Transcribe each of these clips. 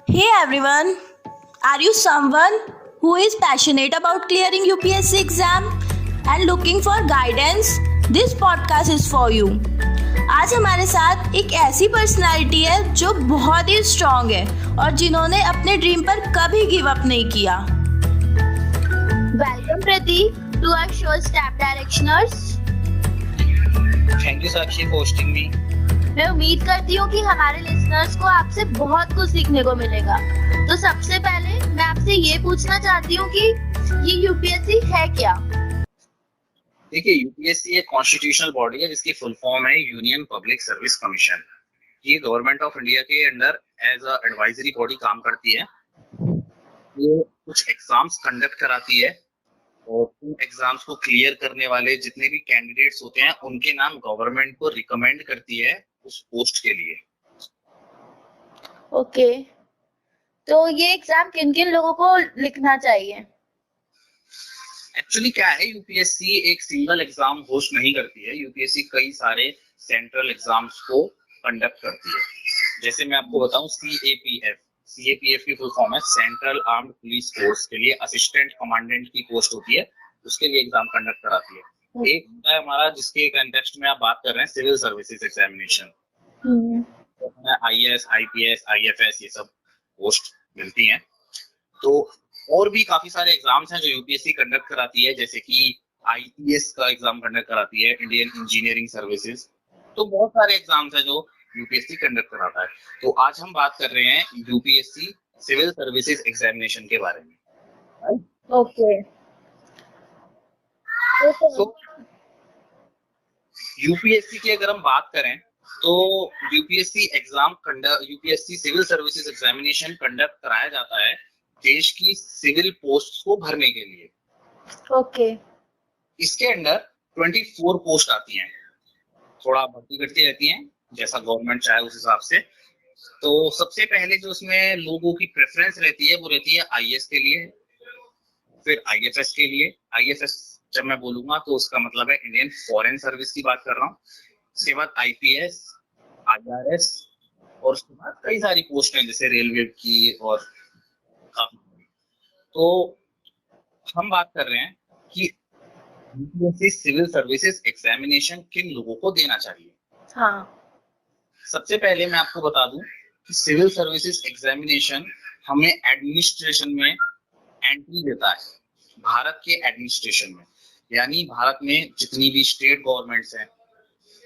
Hey everyone, are you someone who is passionate about clearing UPSC exam and looking for guidance? This podcast is for you. आज हमारे साथ एक ऐसी personality है जो बहुत ही स्ट्रांग है और जिन्होंने अपने ड्रीम पर कभी गिव अप नहीं किया। Welcome Prateek to our show step directioners. Thank you Sakshi for hosting me. मैं उम्मीद करती हूँ कि हमारे लिसनर्स को आपसे बहुत कुछ सीखने को मिलेगा। तो सबसे पहले मैं आपसे ये पूछना चाहती हूँ कि ये यूपीएससी है क्या? देखिए, यूपीएससी एक कॉन्स्टिट्यूशनल बॉडी है जिसकी फुल फॉर्म है यूनियन पब्लिक सर्विस कमीशन। ये गवर्नमेंट ऑफ इंडिया के under as a advisory body काम करती है। ये कुछ एग्जाम्स कंडक्ट कराती है और उन एग्जाम्स को क्लियर करने वाले जितने भी कैंडिडेट्स होते हैं उनके नाम गवर्नमेंट को रिकमेंड करती है उस पोस्ट के लिए। ओके, तो ये एग्जाम किन किन लोगों को लिखना चाहिए? एक्चुअली क्या है, यूपीएससी एक सिंगल एग्जाम होस्ट नहीं करती है। यूपीएससी कई सारे सेंट्रल एग्जाम्स को कंडक्ट करती है। जैसे मैं आपको बताऊं, सीएपीएफ की फुल फॉर्म है सेंट्रल आर्म्ड पुलिस फोर्स के लिए असिस्टेंट कमांडेंट की पोस्ट होती है, उसके लिए एग्जाम कंडक्ट कराती है। एक होता है हमारा जिसके कंटेक्स्ट में आप बात कर रहे हैं civil services examination. IAS, IPS, IFS ये सब पोस्ट मिलती हैं। तो और भी काफी सारे एग्जाम्स हैं जो यूपीएससी कंडक्ट कराती है, जैसे कि आईईएस का एग्जाम कंडक्ट कराती है, इंडियन इंजीनियरिंग सर्विसेज। तो बहुत सारे एग्जाम्स हैं जो यूपीएससी कंडक्ट कराता है। तो आज हम बात कर रहे हैं यूपीएससी सिविल सर्विसेज एग्जामिनेशन के बारे में। ओके, तो यूपीएससी की अगर हम बात करें तो UPSC civil services examination conduct कराया जाता है देश की सिविल पोस्ट को भरने के लिए। ओके, इसके अंडर 24 पोस्ट आती हैं, थोड़ा भर्ती करती रहती हैं जैसा गवर्नमेंट चाहे उस हिसाब से। तो सबसे पहले जो उसमें लोगों की प्रेफरेंस रहती है वो रहती है आईएएस के लिए, फिर आईएफएस के लिए। आईएफएस जब मैं बोलूंगा तो उसका मतलब है इंडियन फॉरेन सर्विस की बात कर रहा हूँ। उसके बाद आईपीएस, आईआरएस और उसके बाद कई सारी पोस्ट हैं जैसे रेलवे की और काफी। तो हम बात कर रहे हैं कि यूपीएससी सिविल सर्विसेज एग्जामिनेशन किन लोगों को देना चाहिए। हाँ, सबसे पहले मैं आपको बता दूं कि सिविल सर्विसेज एग्जामिनेशन हमें एडमिनिस्ट्रेशन में एंट्री देता है, भारत के एडमिनिस्ट्रेशन में। यानी भारत में जितनी भी स्टेट गवर्नमेंट्स हैं,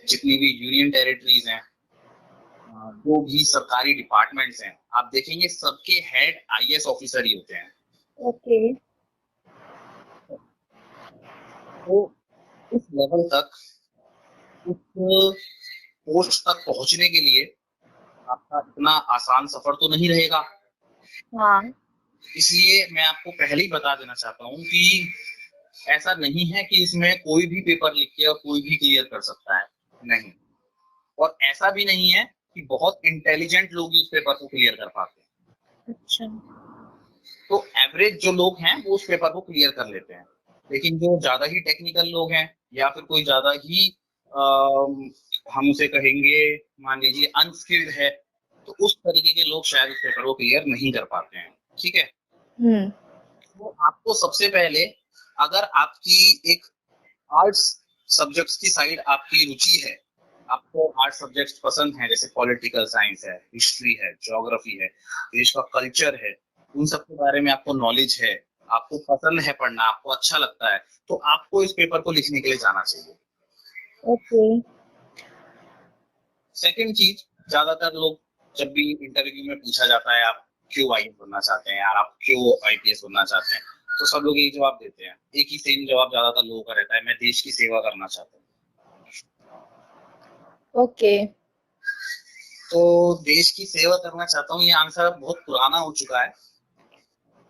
जितनी भी यूनियन टेरिटरीज हैं, जो भी सरकारी डिपार्टमेंट्स हैं, आप देखेंगे सबके हेड आईएएस ऑफिसर ही होते हैं। ओके, तो इस लेवल तक, उस पोस्ट तक पहुंचने के लिए आपका इतना आसान सफर तो नहीं रहेगा। हाँ, इसलिए मैं आपको पहले ही बता देना चाहता हूँ कि ऐसा नहीं है कि इसमें कोई भी पेपर लिख के और कोई भी क्लियर कर सकता है, नहीं। और ऐसा भी नहीं है कि बहुत इंटेलिजेंट लोग ही उस पेपर को क्लियर कर पाते हैं। अच्छा, तो एवरेज जो लोग हैं वो उस पेपर को क्लियर कर लेते हैं, लेकिन जो ज्यादा ही टेक्निकल लोग हैं या फिर कोई ज्यादा ही हम उसे कहेंगे, मान लीजिए अनस्किल्ड है, तो उस तरीके के लोग शायद उस पेपर को क्लियर नहीं कर पाते हैं। ठीक है। तो आपको सबसे पहले, अगर आपकी एक आर्ट्स सब्जेक्ट्स की साइड आपकी रुचि है, आपको आर्ट सब्जेक्ट्स पसंद हैं, जैसे पॉलिटिकल साइंस है, हिस्ट्री है, ज्योग्राफी है, देश का कल्चर है, उन सब के बारे में आपको नॉलेज है, आपको पसंद है पढ़ना, आपको अच्छा लगता है, तो आपको इस पेपर को लिखने के लिए जाना चाहिए। ओके, सेकंड चीज, ज्यादातर लोग जब भी इंटरव्यू में पूछा जाता है आप क्यों आईएएस बनना चाहते हैं या आप क्यों आईपीएस बनना चाहते हैं, तो सब लोग यही जवाब देते हैं। एक ही सेम जवाब ज्यादातर लोगों का रहता है, मैं देश की सेवा करना चाहता हूँ। ओके, तो देश की सेवा करना चाहता हूँ, ये आंसर बहुत पुराना हो चुका है।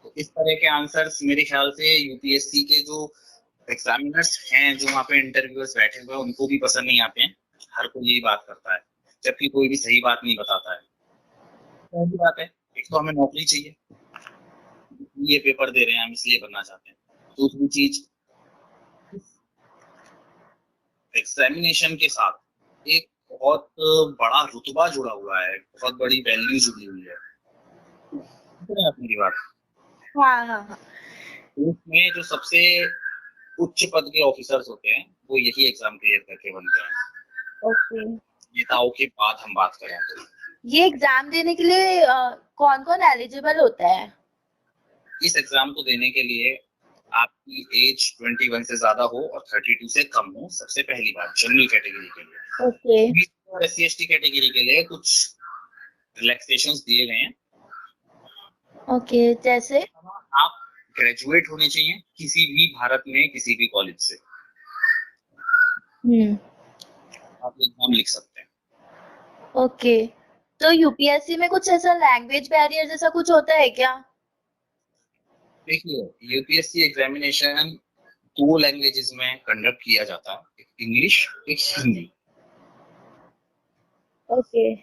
तो इस तरह के आंसर्स मेरे ख्याल से यूपीएससी के जो एग्जामिनर्स हैं, जो वहाँ पे इंटरव्यूअर्स बैठे हुए हैं, उनको भी पसंद नहीं आते हैं। हर कोई यही बात करता है, जबकि कोई भी सही बात नहीं बताता है। पहली बात है, एक तो हमें नौकरी चाहिए, ये पेपर दे रहे हैं हम इसलिए बनना चाहते हैं। दूसरी चीज, एग्जामिनेशन के साथ एक बहुत बड़ा रुतबा जुड़ा हुआ है, बहुत बड़ी वैल्यू जुड़ी हुई है। रहे हैं आप मेरी बात? हाँ हाँ हाँ। उसमें जो सबसे उच्च पद के ऑफिसर्स होते हैं वो यही एग्जाम क्लियर करके बनते हैं। ओके। नेताओं के बाद हम बात करें तो ये एग्जाम देने के लिए कौन कौन एलिजिबल होता है? इस एग्जाम को देने के लिए आपकी एज 21 से ज्यादा हो और 32 से कम हो, सबसे पहली बात जनरल कैटेगरी के लिए। ओके। SC/ST कैटेगरी के लिए कुछ रिलैक्सेशंस दिए गए हैं। ओके, जैसे? आप ग्रेजुएट होने चाहिए किसी भी भारत में किसी भी कॉलेज से, आप एग्जाम लिख सकते हैं। ओके। तो यूपीएससी में कुछ ऐसा लैंग्वेज बैरियर जैसा कुछ होता है क्या? देखिए, यूपीएससी एग्जामिनेशन 2 लैंग्वेजेस में कंडक्ट किया जाता है, एक इंग्लिश, एक हिंदी। ओके।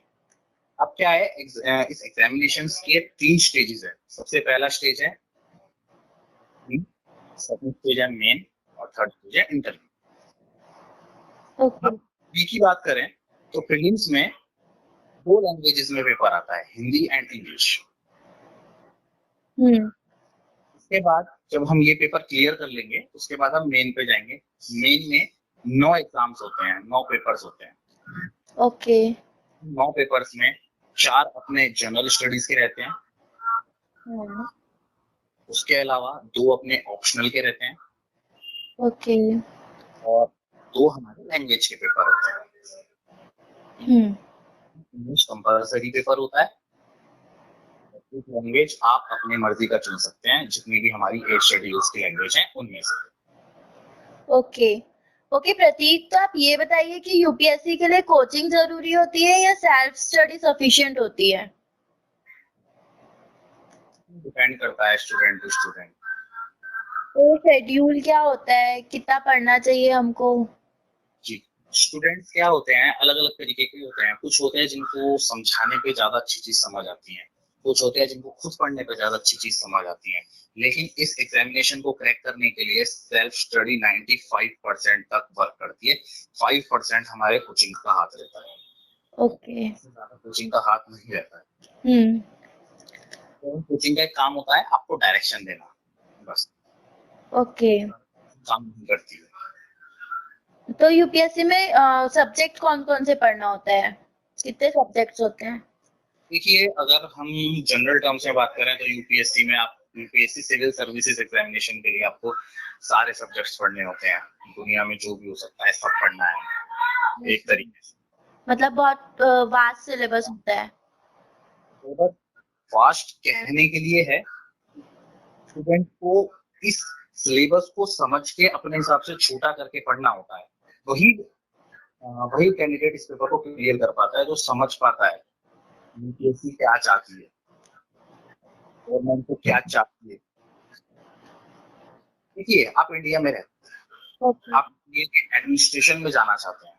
अब क्या है, इस एग्जामिनेशंस के 3 स्टेजेस है। सबसे पहला स्टेज है सेकंड स्टेज है मेन और थर्ड स्टेज है इंटरव्यू। ओके। बी की बात करें तो प्रीलिम्स में 2 लैंग्वेजेस में पेपर आता है, हिंदी एंड इंग्लिश। इसके बाद जब हम ये पेपर क्लियर कर लेंगे उसके बाद हम मेन पे जाएंगे। मेन में 9 एग्जाम्स होते हैं, 9 पेपर्स होते हैं। ओके। 9 पेपर्स में 4 अपने जनरल स्टडीज के रहते हैं, उसके अलावा 2 अपने ऑप्शनल के रहते हैं ओके। और 2 हमारे लैंग्वेज के पेपर होते हैं। इंग्लिश कंपलसरी पेपर होता है, लैंग्वेज आप अपनी मर्जी का चुन सकते हैं, जितनी भी हमारी 8 शेड्यूल्स की लैंग्वेज है उनमें से। ओके। ओके प्रतीक, तो आप ये बताइए कि यूपीएससी के लिए कोचिंग जरूरी होती है या सेल्फ स्टडी सफिशिएंट होती है? डिपेंड करता है स्टूडेंट टू स्टूडेंट। तो शेड्यूल क्या होता है, कितना पढ़ना चाहिए हमको? जी, स्टूडेंट्स क्या होते हैं, अलग अलग तरीके के होते हैं। कुछ होते हैं जिनको समझाने पे ज्यादा अच्छी चीज समझ आती है, कुछ होते हैं जिनको खुद पढ़ने पे ज्यादा अच्छी चीज समझ आती है। लेकिन इस एग्जामिनेशन को क्रैक करने के लिए सेल्फ स्टडी 95% तक वर्क करती है, 5% हमारे कोचिंग का हाथ रहता है। ओके। ज्यादा कोचिंग का हाथ नहीं रहता है। हम्म। तो कोचिंग का एक काम होता है आपको डायरेक्शन देना, बस। ओके। काम नहीं करती है। तो यूपीएससी में सब्जेक्ट कौन कौन से पढ़ना होता है, कितने सब्जेक्ट्स होते हैं? देखिए, अगर हम जनरल टर्म्स में बात करें तो यूपीएससी में आप यूपीएससी सिविल सर्विसेज एग्जामिनेशन के लिए आपको सारे सब्जेक्ट्स पढ़ने होते हैं। दुनिया में जो भी हो सकता है सब पढ़ना है एक तरीके से। मतलब बहुत वास्ट सिलेबस होता है। तो बस फास्ट कहने के लिए है, स्टूडेंट को इस सिलेबस को समझ के अपने हिसाब से छोटा करके पढ़ना होता है। वही वही कैंडिडेट इस पेपर को क्लियर कर पाता है जो समझ पाता है यूपीएससी क्या चाहती है, गवर्नमेंट को क्या चाहती है। देखिए, आप इंडिया में रहते हैं, आप इंडिया के एडमिनिस्ट्रेशन में जाना चाहते हैं,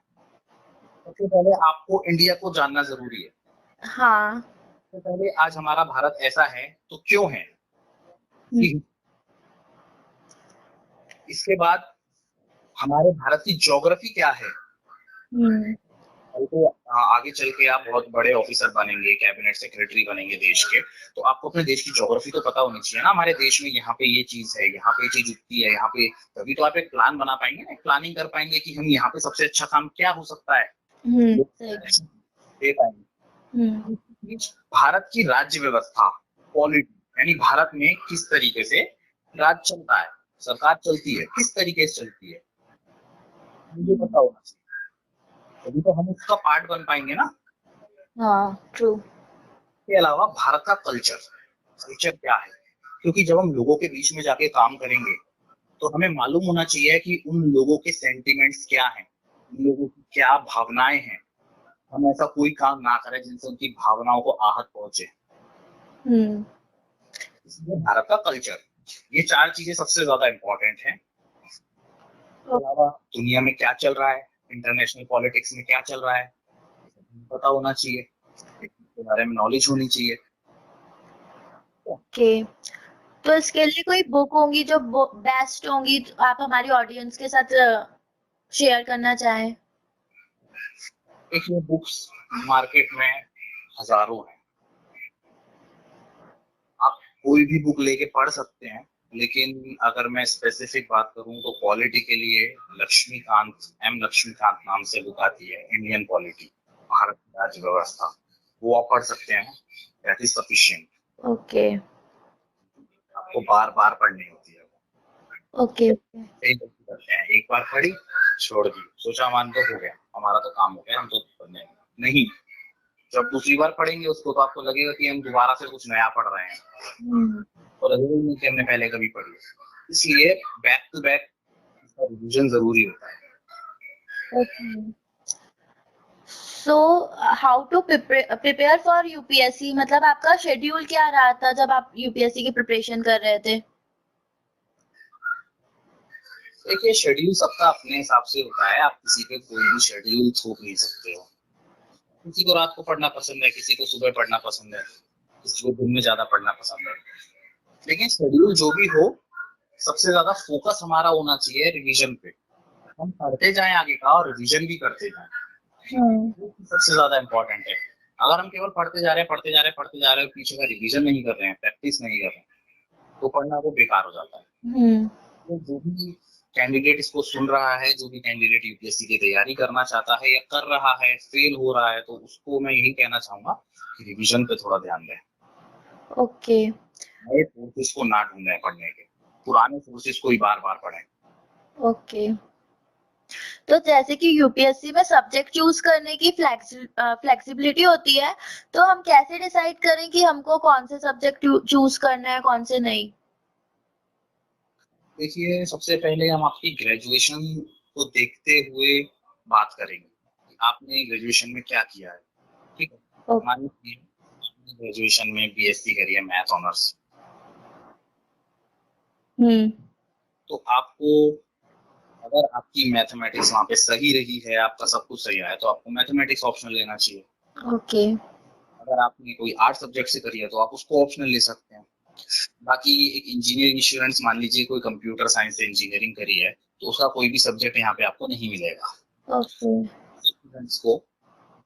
सबसे पहले आपको इंडिया को जानना जरूरी है। हाँ। सबसे पहले आज हमारा भारत ऐसा है तो क्यों है, इसके बाद हमारे भारत की ज्योग्राफी क्या है। तो आगे चल के आप बहुत बड़े ऑफिसर बनेंगे, कैबिनेट सेक्रेटरी बनेंगे देश के, तो आपको अपने देश की ज्योग्राफी तो पता होनी चाहिए ना। हमारे देश में यहाँ पे ये चीज है, यहाँ पे ये चीज उगती है, यहाँ पे, तभी तो आप एक प्लान बना पाएंगे ना, प्लानिंग कर पाएंगे कि हम यहाँ पे सबसे अच्छा काम क्या हो सकता है दे पाएंगे। भारत की राज्य व्यवस्था, पॉलिटी, यानी भारत में किस तरीके से राज्य चलता है, सरकार चलती है, किस तरीके से चलती है, मुझे पता होना चाहिए, तभी तो हम उसका पार्ट बन पाएंगे ना। हाँ, ट्रू। के अलावा भारत का कल्चर, कल्चर क्या है, क्योंकि जब हम लोगों के बीच में जाके काम करेंगे तो हमें मालूम होना चाहिए कि उन लोगों के सेंटिमेंट्स क्या हैं, उन लोगों की क्या भावनाएं हैं। हम ऐसा कोई काम ना करें जिनसे उनकी भावनाओं को आहत पहुंचे। इसलिए भारत का कल्चर, ये 4 चीजें सबसे ज्यादा इम्पोर्टेंट हैं। इसके अलावा दुनिया में क्या चल रहा है, इंटरनेशनल पॉलिटिक्स में क्या चल रहा है, पता होना चाहिए, इसके बारे में नॉलेज होनी चाहिए। ओके। तो इसके लिए कोई बुक होंगी जो बेस्ट होंगी, तो आप हमारी ऑडियंस के साथ शेयर करना चाहें? देखिए, बुक्स मार्केट में हजारों हैं, आप भी बुक लेके पढ़ सकते हैं, लेकिन अगर मैं स्पेसिफिक बात करूं तो पॉलिटी के लिए लक्ष्मीकांत नाम से बुक आती है, इंडियन पॉलिटी, भारत की राज्य व्यवस्था, वो आप पढ़ सकते हैं। That is sufficient. ओके आपको बार बार पढ़नी होती है। ओके यही गलती करते हैं, एक बार पढ़ी छोड़ दी, सोचा मान तो हो गया, हमारा तो काम हो गया, हम तो पढ़ने नहीं। जब दूसरी बार पढ़ेंगे उसको तो आपको लगेगा कि हम दोबारा से कुछ नया पढ़ रहे हैं, और लगेगा नहीं कि हमने पहले कभी पढ़ी। इसलिए बैक टू बैक रिविजन जरूरी होता है। So how to prepare for UPSC, मतलब आपका शेड्यूल क्या रहा था जब आप यूपीएससी की प्रिपरेशन कर रहे थे? देखिए, शेड्यूल सबका अपने हिसाब से होता है, आप किसी पे कोई भी शेड्यूल थोप नहीं सकते हो। किसी को रात को पढ़ना पसंद है, किसी को सुबह पढ़ना पसंद है, किसी को दिन में ज्यादा पढ़ना पसंद है, लेकिन शेड्यूल जो भी हो, सबसे ज्यादा फोकस हमारा होना चाहिए रिवीजन पे। हम पढ़ते जाएं आगे का और रिवीजन भी करते जाएं, सबसे ज्यादा इम्पोर्टेंट है। अगर हम केवल पढ़ते जा रहे हैं, पीछे का रिवीजन नहीं कर रहे हैं, प्रैक्टिस नहीं कर रहे हैं, तो पढ़ना वो बेकार हो जाता है। तो जो भी कैंडिडेट इसको सुन रहा है, जो भी कैंडिडेट यूपीएससी की तैयारी करना चाहता है या कर रहा है, फेल हो रहा है, तो उसको मैं यही कहना चाहूंगा कि रिवीजन पे थोड़ा ध्यान दें। ओके नए सोर्सेस को ना ढूंढें पढ़ने के, पुराने सोर्सेस को ही बार बार पढ़ें। ओके तो जैसे कि यूपीएससी में सब्जेक्ट चूज करने की फ्लेक्सिबिलिटी होती है, तो हम कैसे डिसाइड करें कि हमको कौन से सब्जेक्ट चूज करना है, कौन से नहीं? देखिए, सबसे पहले हम आपकी ग्रेजुएशन को देखते हुए बात करेंगे। आपने ग्रेजुएशन में क्या किया है, ठीक है। मान लीजिए ग्रेजुएशन में बीएससी करी है मैथ ऑनर्स, तो आपको, अगर आपकी मैथमेटिक्स वहाँ पे सही रही है, आपका सब कुछ सही रहा है, तो आपको मैथमेटिक्स ऑप्शनल लेना चाहिए। ओके अगर आपने कोई आर्ट सब्जेक्ट से करी है तो आप उसको ऑप्शनल ले सकते हैं। बाकी एक इंजीनियरिंग स्टूडेंट्स, मान लीजिए कोई कंप्यूटर साइंस से इंजीनियरिंग करी है, तो उसका कोई भी सब्जेक्ट यहाँ पे आपको नहीं मिलेगा। स्टूडेंट्स को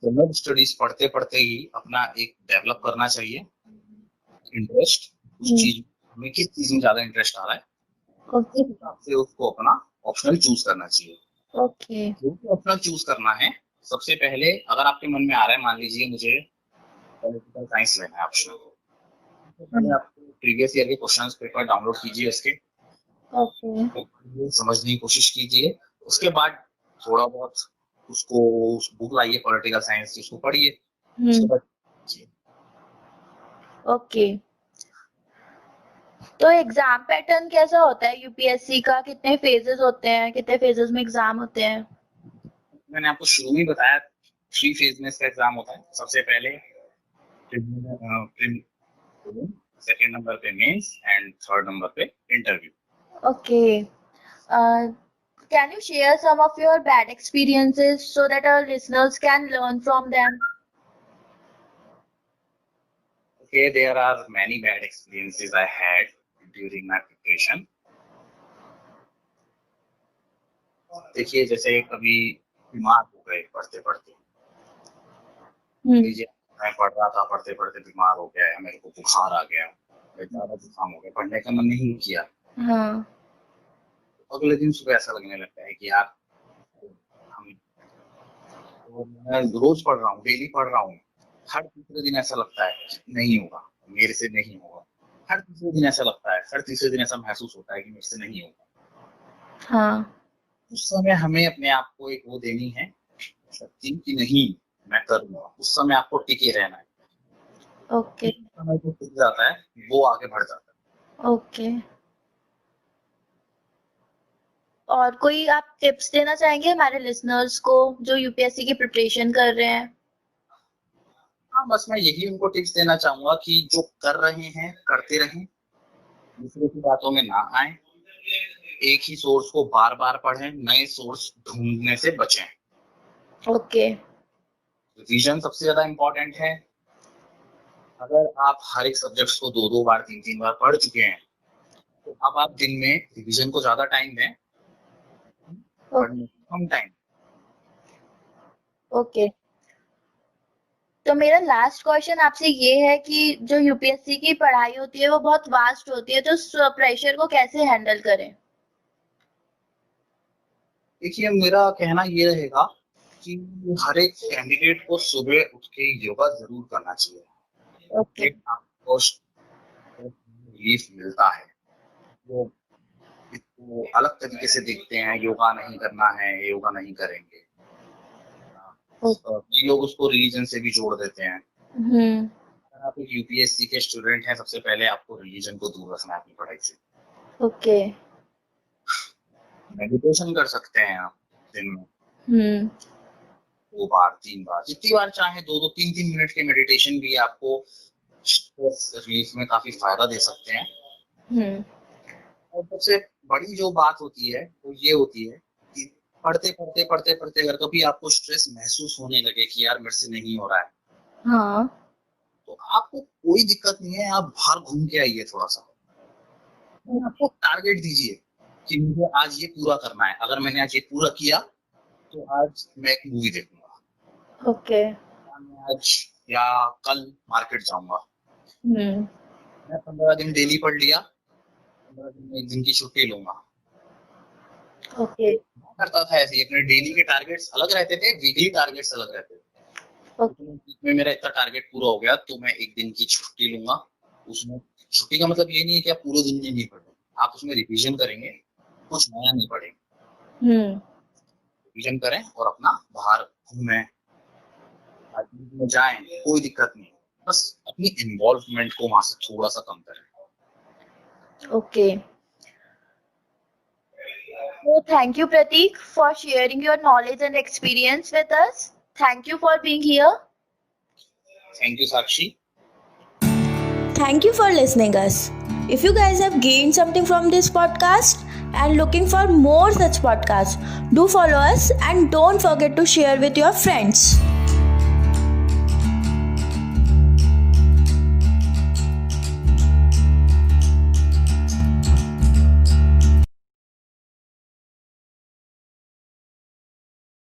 जनरल स्टडीज पढ़ते पढ़ते ही अपना एक डेवलप करना चाहिए इंटरेस्ट, उस चीज में किस चीज में ज्यादा इंटरेस्ट आ रहा है, उस हिसाब से उसको अपना ऑप्शनल चूज करना चाहिए। जो भी ऑप्शनल चूज करना है, सबसे पहले अगर आपके मन में आ रहा है, मान लीजिए मुझे पॉलिटिकल साइंस लेना है ऑप्शनल, तो पहले आप प्रीवियस ईयर के क्वेश्चंस पेपर डाउनलोड कीजिए, उसके समझने की कोशिश कीजिए। उसके बाद थोड़ा बहुत उसको बुक लाइए पॉलिटिकल साइंस की, उसको पढ़िए। उसके बाद ओके तो एग्जाम पैटर्न कैसा होता है यूपीएससी का? कितने फेजेस होते हैं, कितने फेजेस में एग्जाम होते हैं? मैंने आपको शुरू में बताया 3 फेज में इसका एग्जाम होता है। सबसे पहले सेकंड नंबर पे मेंस एंड थर्ड नंबर पे interview. Okay can you share some of your bad experiences so that our listeners can learn from them? Okay, there are many bad experiences I had during my preparation. देखिए, जैसे कभी बीमार हो गए पढ़ते पढ़ते, मैं पढ़ रहा था, पढ़ते पढ़ते बीमार हो गया, मेरे को बुखार आ गया, ज्यादा जुकाम हो गया, पढ़ने का मन नहीं किया। अगले दिन सुबह ऐसा लगने लगता है कि यार मैं रोज पढ़ रहा हूँ, डेली पढ़ रहा हूँ, हर तीसरे दिन ऐसा लगता है नहीं होगा, मेरे से नहीं होगा। हर तीसरे दिन ऐसा लगता है, हर तीसरे दिन ऐसा महसूस होता है कि मेरे से नहीं होगा। उस समय हमें अपने आप को एक वो देनी है शक्ति कि नहीं, मैं करूंगा। उस समय आपको टिके रहना है। ओके समय जो टिक जाता है वो आगे बढ़ जाता है। ओके और कोई आप टिप्स देना चाहेंगे हमारे लिसनर्स को जो यूपीएससी की प्रिपरेशन कर रहे हैं? हाँ, बस मैं यही उनको टिप्स देना चाहूंगा कि जो कर रहे हैं करते रहें, दूसरे की बातों में ना आए, एक ही सोर्स को बार बार पढ़ें, नए सोर्स ढूंढने से बचें। ओके रिवीजन सबसे ज्यादा इम्पोर्टेंट है। अगर आप हर एक सब्जेक्ट को 2-2 बार 3-3 बार पढ़ चुके हैं, तो अब आप दिन में रिवीजन को ज्यादा टाइम दें, पढ़ने को कम टाइम। ओके तो मेरा लास्ट क्वेश्चन आपसे ये है कि जो यूपीएससी की पढ़ाई होती है वो बहुत वास्ट होती है, तो उस प्रेशर को कैसे हैंडल करें? देखिए, मेरा कहना ये रहेगा कि हर एक कैंडिडेट को सुबह उठ के योगा जरूर करना चाहिए। ओके। एक आपको रिलीफ मिलता है। वो इसको अलग तरीके से देखते हैं, योगा नहीं करना है, योगा नहीं करेंगे। कई लोग उसको रिलीजन से भी जोड़ देते हैं। अगर आप एक यूपीएससी के स्टूडेंट हैं, सबसे पहले आपको रिलीजन को दूर रखना है अपनी पढ़ाई से। ओके। मेडिटेशन कर सकते हैं आप दिन में 2 बार 3 बार, जितनी बार चाहे, 2-2 3-3 मिनट के मेडिटेशन भी आपको स्ट्रेस रिलीफ में काफी फायदा दे सकते हैं। और सबसे बड़ी जो बात होती है वो ये होती है कि पढ़ते अगर कभी आपको स्ट्रेस महसूस होने लगे कि यार मेरे से नहीं हो रहा है, हाँ। तो आपको कोई दिक्कत नहीं है, आप बाहर घूम के आइए थोड़ा सा। और आपको टारगेट दीजिए कि मुझे आज ये पूरा करना है। अगर मैंने आज ये पूरा किया तो आज मैं एक मूवी देखूंगा। ओके। मैं आज या कल मार्केट जाऊंगा। हम्म। मैं 15 दिन डेली पढ़ लिया, 15 दिन में 1 दिन की छुट्टी लूंगा। ओके। करता था ऐसे ही, अपने डेली के टारगेट्स अलग रहते थे, वीकली टारगेट्स अलग रहते थे। वीक में मेरा इतना टारगेट पूरा हो गया तो मैं 1 दिन की छुट्टी लूंगा। उसमें छुट्टी का मतलब ये नहीं है कि आप पूरे दिन में नहीं पढ़ेंगे, आप उसमें रिवीजन करेंगे, कुछ नया नहीं पढ़ेंगे। रिवीजन करें और अपना बाहर घूमें, में जाएं, कोई दिक्कत नहीं, बस अपनी इन्वॉल्वमेंट को वहां से थोड़ा सा कम करें। Okay. So thank you Pratik for sharing your knowledge and experience with us. Thank you for being here. Thank you Sakshi. Thank you for listening us. If you guys have gained something from this podcast and looking for more such podcasts, do follow us and don't forget to share with your friends.